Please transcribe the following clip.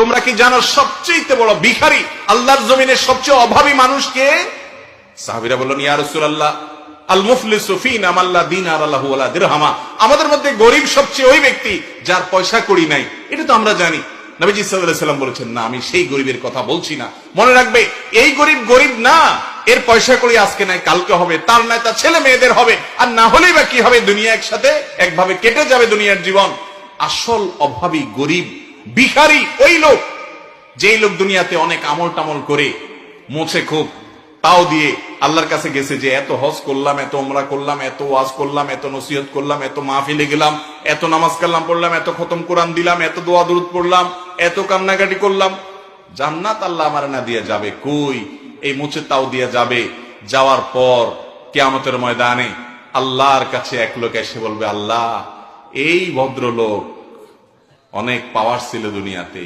তোমরা কি জানো সবচেয়ে বড় ভিখারি, আল্লাহর জমিনের সবচেয়ে অভাবী মানুষকে? সাহাবীরা বললেন, ইয়া রাসূলুল্লাহ, আল মুফলিসু ফীনা মান লা দিনার লাহু ওয়া লা দিরহামা। আমাদের মধ্যে গরীব সবচেয়ে ওই ব্যক্তি যার পয়সা কড়ি নাই। এটা তো আমরা জানি। নবীজি সাল্লাল্লাহু আলাইহি সাল্লাম বলেছেন, না, আমি সেই গরিবের কথা বলছি না। মনে রাখবে, এই গরিব গরিব না, এর পয়সা কড়ি আজকে নাই কালকে হবে, তার নাই তার ছেলে মেয়েদের হবে, আর না হলেই বা কি হবে, দুনিয়া একসাথে একভাবে কেটে যাবে দুনিয়ার জীবন। আসল অভাবী গরিব ভিখারি ওই লোক, যেই লোক দুনিয়াতে অনেক আমল টামল করে মোছে খুব, তাও দিয়ে আল্লাহর কাছে গেছে যে এত হজ করলাম, এত উমরা করলাম, এত ওয়াজ করলাম, এত নসিহত করলাম, এত মাহফিলে গেলাম, এত নামাজ কালাম পড়লাম, এত খতম কোরআন দিলাম, এত দোয়া দুরূদ পড়লাম, এত কান্নাকাটি করলাম, জান্নাত আল্লাহ আমার না দিয়ে যাবে কই? এই মুছে তাও দিয়ে যাবে। যাওয়ার পর কিয়ামতের ময়দানে আল্লাহর কাছে এক লোক এসে বলবে, আল্লাহ, এই ভদ্রলোক অনেক পাওয়ার ছিল দুনিয়াতে,